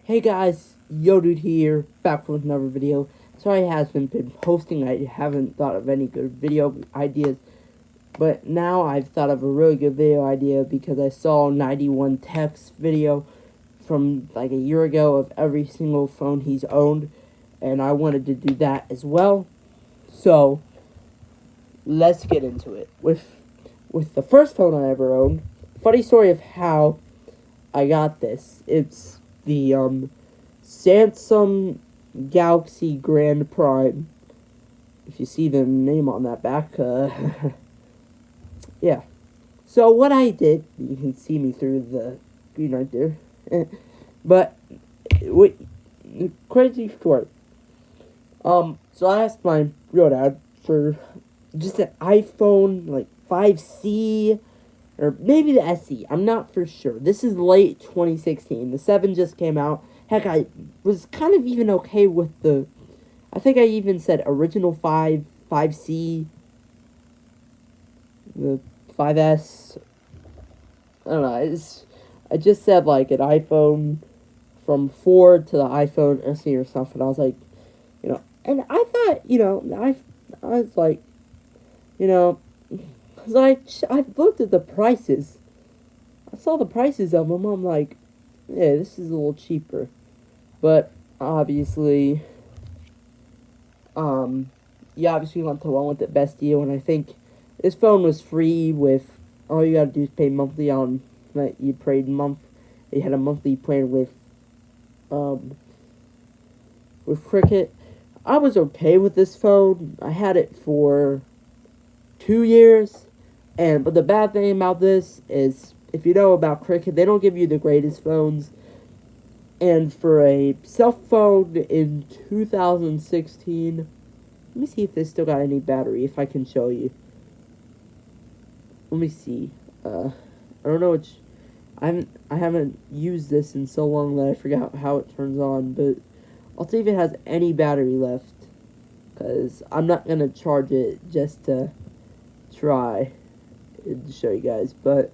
Hey guys, YoDude here, back with another video. Sorry I haven't been posting, I haven't thought of any good video ideas. But now I've thought of a really good video idea because I saw 91 Tech's video from like a year ago of every single phone he's owned. And I wanted to do that as well. So, let's get into it. With the first phone I ever owned, funny story of how I got this. It's the Samsung Galaxy Grand Prime. If you see the name on that back, yeah. So what I did, you can see me through the screen right there. But wait, crazy story. So I asked my real dad for just an iPhone like 5C or maybe the SE. I'm not for sure. This is late 2016. The 7 just came out. Heck, I was kind of even okay with the... I think I even said original 5, 5C, the 5S. I don't know. I just said like an iPhone from 4 to the iPhone SE or something. I was like, and I thought, I was like, because I looked at the prices. I saw the prices of them. I'm like, yeah, this is a little cheaper. But obviously, you obviously want the one with the best deal. And I think this phone was free with, all you gotta do is pay monthly on, like, you paid you had a monthly plan with Cricket. I was okay with this phone. I had it for 2 years. But the bad thing about this is, if you know about Cricket, they don't give you the greatest phones. And for a cell phone in 2016, let me see if they still got any battery, if I can show you. Let me see. I don't know which... I haven't used this in so long that I forgot how it turns on, but I'll see if it has any battery left. Because I'm not going to charge it just to try to show you guys, but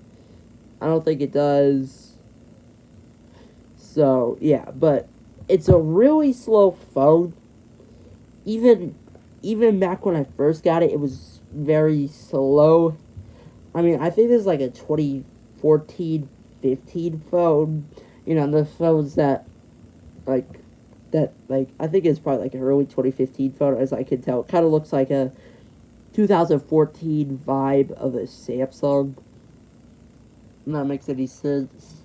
I don't think it does. So yeah, but it's a really slow phone. Even back when I first got it, it was very slow. I mean, I think this is like a 2014, 15 phone. The phones that I think it's probably like an early 2015 phone, as I can tell. It kind of looks like a 2014 vibe of a Samsung. And that makes any sense.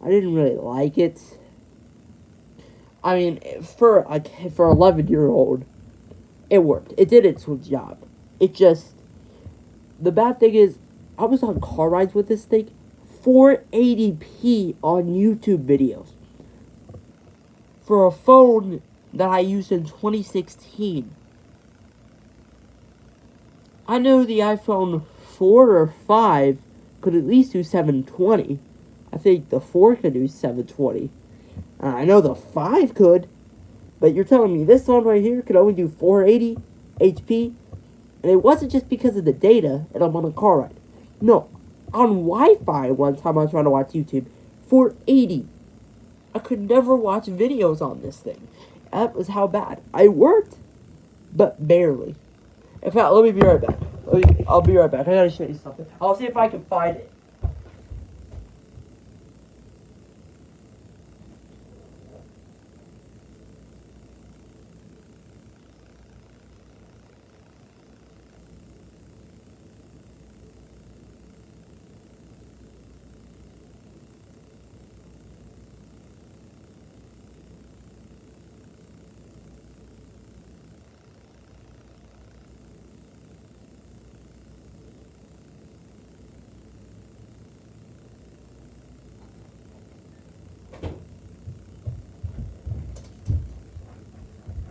I didn't really like it. I mean, for 11-year-old, it worked. It did its job. It just, the bad thing is, I was on car rides with this thing, 480p on YouTube videos. For a phone that I used in 2016. I know the iPhone 4 or 5 could at least do 720. I think the 4 could do 720. I know the 5 could, but you're telling me this one right here could only do 480 HP? And it wasn't just because of the data and I'm on a car ride. No, on Wi-Fi one time I was trying to watch YouTube, 480. I could never watch videos on this thing. That was how bad. I worked, but barely. In fact, let me be right back. I'll be right back. I gotta show you something. I'll see if I can find it.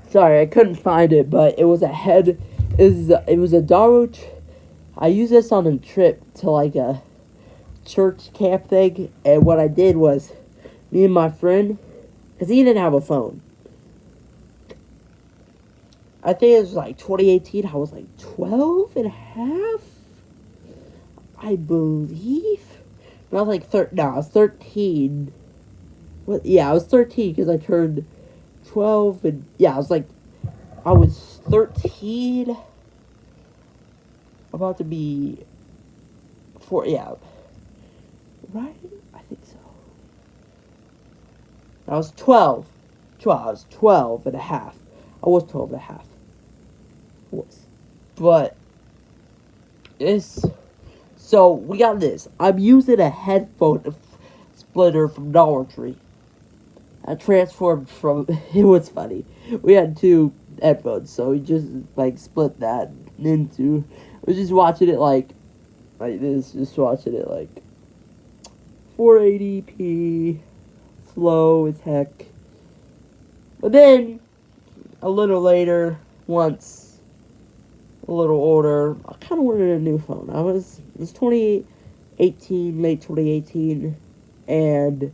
Sorry, I couldn't find it, but it was it was a Daru. I used this on a trip to like a church camp thing, and what I did was, me and my friend, because he didn't have a phone. I think it was like 2018, I was like 12 and a half, I believe. I was like I was 13. What? Yeah, I was 13 because I turned 12, and yeah, I was 13, about to be 4. Yeah, right. I think so. I was 12. 12. I was 12 and a half. I was 12 and a half. I was. But this. So we got this. I'm using a headphone splitter from Dollar Tree. I transformed from. It was funny. We had two headphones, so we just like split that into. We're just watching it like this. Just watching it like 480p, slow as heck. But then a little later, once a little older, I kind of wanted a new phone. It was 2018, late 2018, and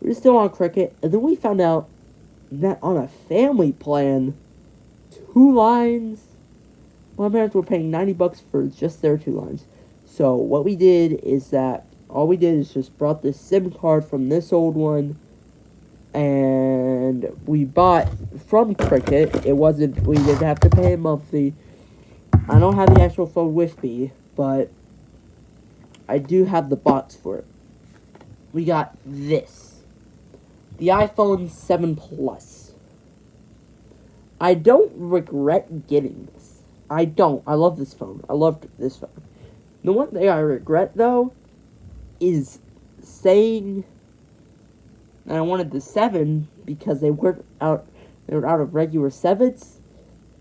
we were still on Cricket, and then we found out that on a family plan, 2 lines, my parents were paying $90 for just their 2 lines. So what we did is that all we did is just brought this SIM card from this old one, and we bought from Cricket. We didn't have to pay monthly. I don't have the actual phone with me, but I do have the box for it. We got this. The iPhone 7 Plus. I don't regret getting this. I don't. I love this phone. I loved this phone. The one thing I regret, though, is saying that I wanted the 7 because they were out of regular 7s.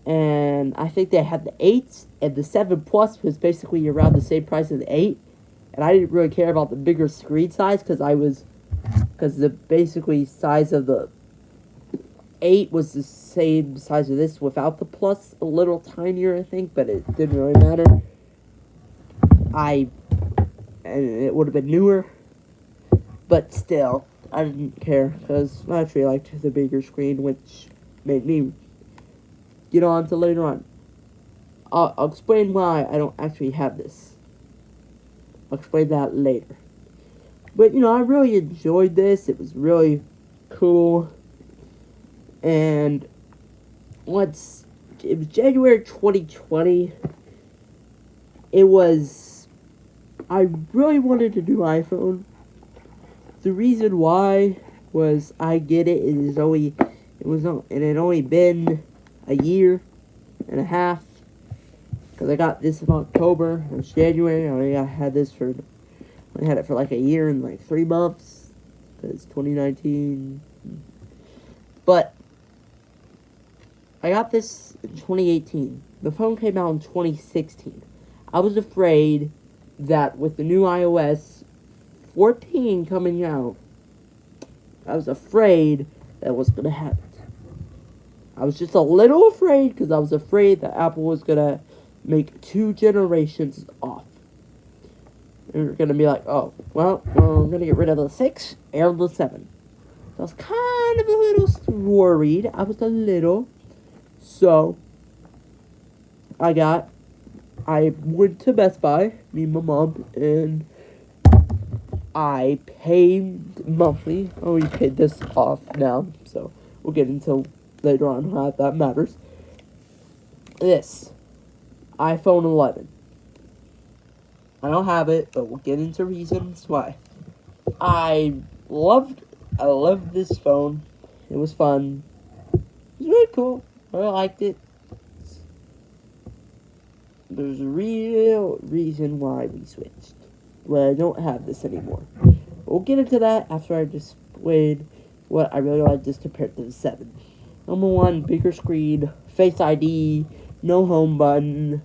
And I think they had the 8s, and the 7 Plus was basically around the same price as the 8. And I didn't really care about the bigger screen size because the basically size of the 8 was the same size of this without the Plus, a little tinier, I think, but it didn't really matter. And it would have been newer, but still, I didn't care because I actually liked the bigger screen, which made me get on to later on. I'll explain why I don't actually have this. I'll explain that later. But, I really enjoyed this. It was really cool. And it was January 2020. I really wanted a new iPhone. The reason why was I get it. It had only been a year and a half, because I got this in October. It was January. I had it for like a year and like 3 months, because 2019. But I got this in 2018. The phone came out in 2016. I was afraid that with the new iOS 14 coming out, I was afraid that was going to happen. I was just a little afraid because I was afraid that Apple was going to make 2 generations off. And we're going to be like, oh, well, we're going to get rid of the 6 and the 7. So I was kind of a little worried. So, I went to Best Buy, me and my mom, and I paid monthly. I already paid this off now, so we'll get into later on how that matters. This iPhone 11. I don't have it, but we'll get into reasons why. I loved this phone. It was fun. It was really cool. I liked it. There's a real reason why we switched. Well, I don't have this anymore. We'll get into that after I displayed what I really liked just compared to the 7. Number 1, bigger screen, Face ID, no home button,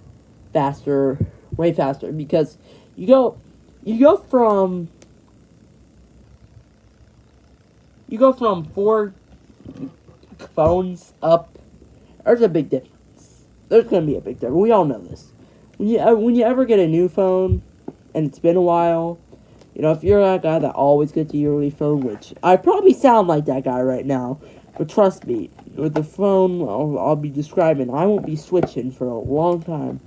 faster, way faster, because you go from 4 phones up. There's a big difference. There's gonna be a big difference. We all know this. When you ever get a new phone, and it's been a while, if you're that guy that always gets a yearly phone, which I probably sound like that guy right now, but trust me, with the phone I'll be describing, I won't be switching for a long time.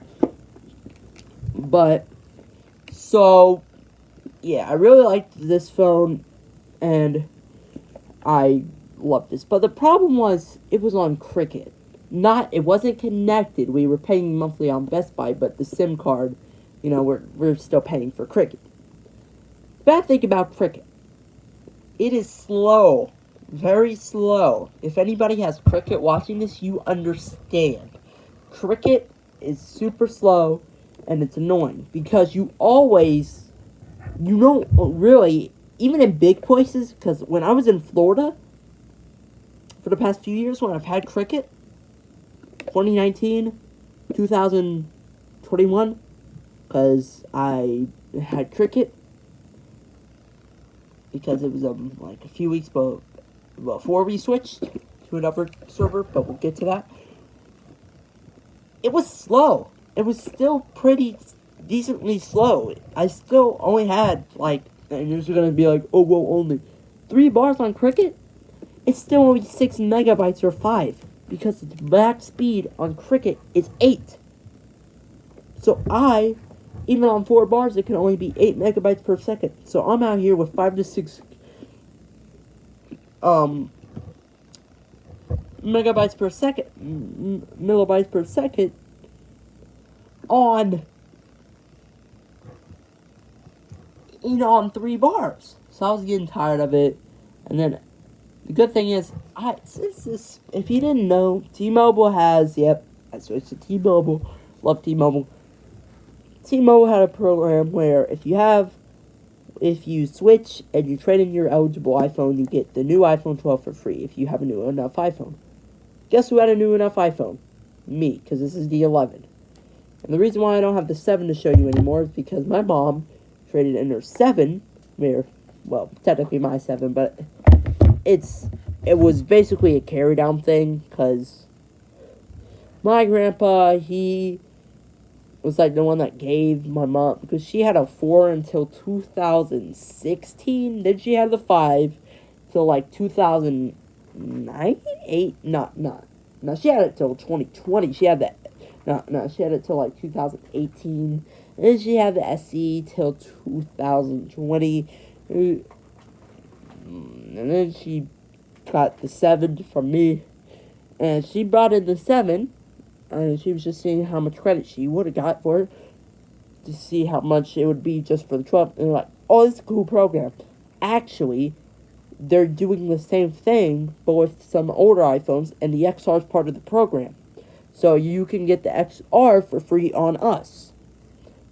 But, so, yeah, I really liked this phone, and I loved this. But the problem was, it was on Cricket. It wasn't connected. We were paying monthly on Best Buy, but the SIM card, we're still paying for Cricket. Bad thing about Cricket, it is slow. Very slow. If anybody has Cricket watching this, you understand. Cricket is super slow, and it's annoying because you don't really, even in big places, because when I was in Florida, for the past few years when I've had Cricket, 2019, 2021, because I had Cricket, because it was like a few weeks before we switched to another server, but we'll get to that. It was slow. It was still pretty decently slow. I still only had, and you're just gonna be like, oh, well, only 3 bars on Cricket? It's still only 6 megabytes or 5, because its max speed on Cricket is 8. So even on 4 bars, it can only be 8 megabytes per second. So I'm out here with 5 to 6 megabytes per second, millibytes per second on 3 bars. So I was getting tired of it. And then the good thing is, if you didn't know, T-Mobile has, I switched to T-Mobile. Love T-Mobile. T-Mobile had a program where if you switch and you trade in your eligible iPhone, you get the new iPhone 12 for free if you have a new enough iPhone. Guess who had a new enough iPhone? Me, because this is the 11. And the reason why I don't have the 7 to show you anymore is because my mom traded in her 7, technically my 7, but it was basically a carry-down thing, because my grandpa, he was like the one that gave my mom, because she had a 4 until 2016, then she had the 5 till like 2009, 8, no, she had it till 2020, she had that, she had it till like 2018, and then she had the SE till 2020, and then she got the 7 from me, and she brought in the 7, and she was just seeing how much credit she would have got for it, to see how much it would be just for the 12, and they're like, oh, this is a cool program. Actually, they're doing the same thing, but with some older iPhones, and the XR is part of the program. So you can get the XR for free on us.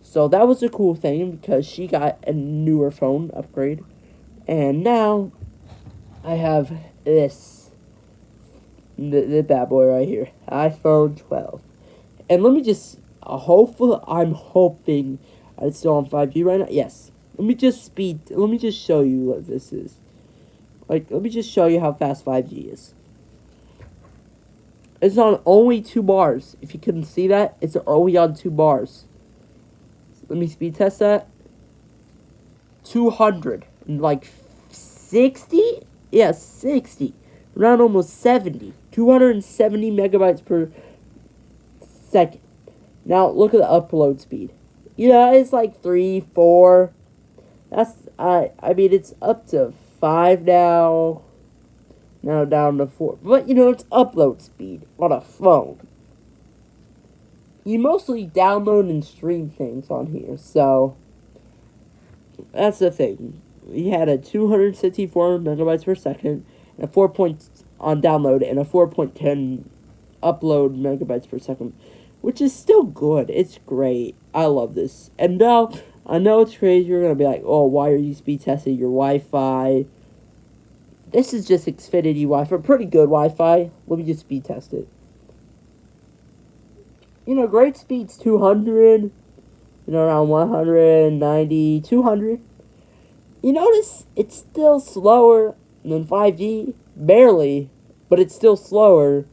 So that was a cool thing, because she got a newer phone upgrade. And now, I have this, the bad boy right here, iPhone 12. And let me just, I'm hoping, it's still on 5G right now, yes. Let me just show you what this is. Let me just show you how fast 5G is. It's on only 2 bars. If you couldn't see that, it's only on 2 bars. Let me speed test that. 200. 60? Yeah, 60. Around almost 70. 270 megabytes per second. Now, look at the upload speed. It's like 3, 4. It's up to 5 now. Now down to 4. But, it's upload speed on a phone. You mostly download and stream things on here, so that's the thing. We had a 264 megabytes per second, and a 4 on download, and a 4.10 upload megabytes per second, which is still good. It's great. I love this. And now, I know it's crazy. You're going to be like, oh, why are you speed testing your Wi-Fi? This is just Xfinity Wi-Fi. Pretty good Wi-Fi. Let me just speed test it. Great speed's 200. Around 190, 200. You notice it's still slower than 5G. Barely. But it's still slower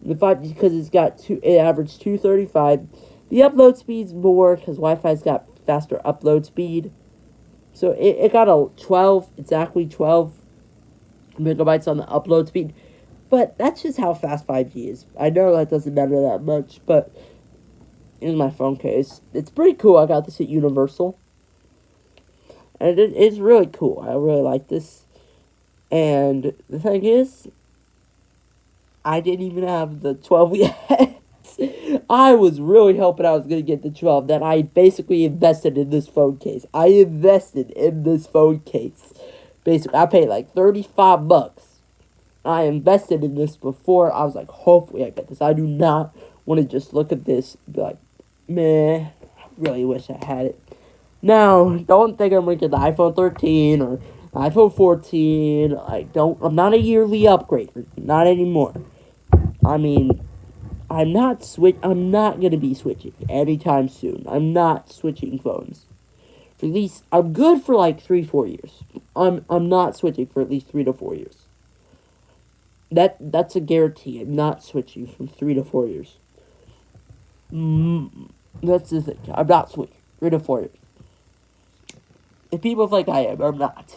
than 5G because it averaged 235. The upload speed's more because Wi-Fi's got faster upload speed. So it got a 12, exactly 12 megabytes on the upload speed. But that's just how fast 5G is. I know that doesn't matter that much, but in my phone case, it's pretty cool. I got this at Universal. And it's really cool. I really like this. And the thing is, I didn't even have the 12 yet. I was really hoping I was going to get the 12. That I basically invested in this phone case. I invested in this phone case. Basically, I paid like $35. I invested in this before. I was like, hopefully I get this. I do not want to just look at this and be like, meh, I really wish I had it. Now, don't think I'm going to get the iPhone 13 or iPhone 14. I'm not a yearly upgrader. Not anymore. I mean, I'm not going to be switching anytime soon. I'm not switching phones. For at least, I'm good for like 3-4 years. I'm not switching for at least 3 to 4 years. That's a guarantee. I'm not switching from 3 to 4 years. That's the thing. I'm not switching 3 to 4 years. If people think I am, I'm not.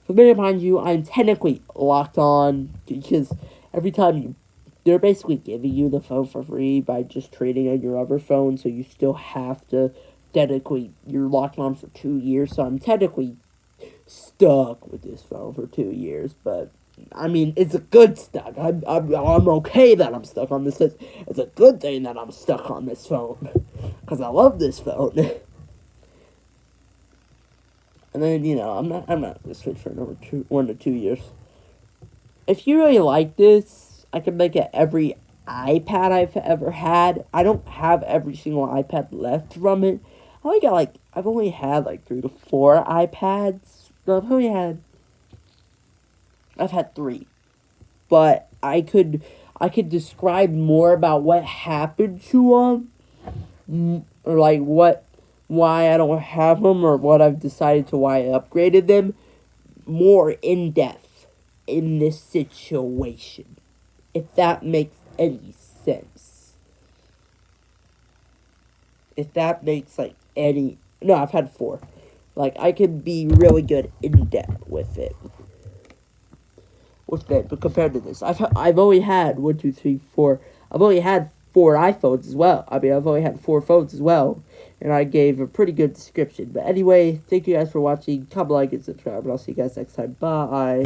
But mind you, I'm technically locked on because every time they're basically giving you the phone for free by just trading in your other phone, so you still have to technically, you're locked on for 2 years, so I'm technically stuck with this phone for 2 years, but I mean, it's a good stuck. I'm okay that I'm stuck on this. It's a good thing that I'm stuck on this phone, because I love this phone. And then, I'm not gonna switch for another 1 to 2 years. If you really like this, I can make it every iPad I've ever had. I don't have every single iPad left from it. I've only had like 3 to 4 iPads. No, I've had 3. But I could describe more about what happened to them, or like why I don't have them, or what I've decided to why I upgraded them, more in depth in this situation, if that makes any sense. If that makes no, I've had 4. Like, I could be really good in depth with it. But compared to this, I've only had 1, 2, 3, 4. I've only had 4 iPhones as well. I mean, I've only had 4 phones as well, and I gave a pretty good description. But anyway, thank you guys for watching. Comment, like, and subscribe, and I'll see you guys next time. Bye.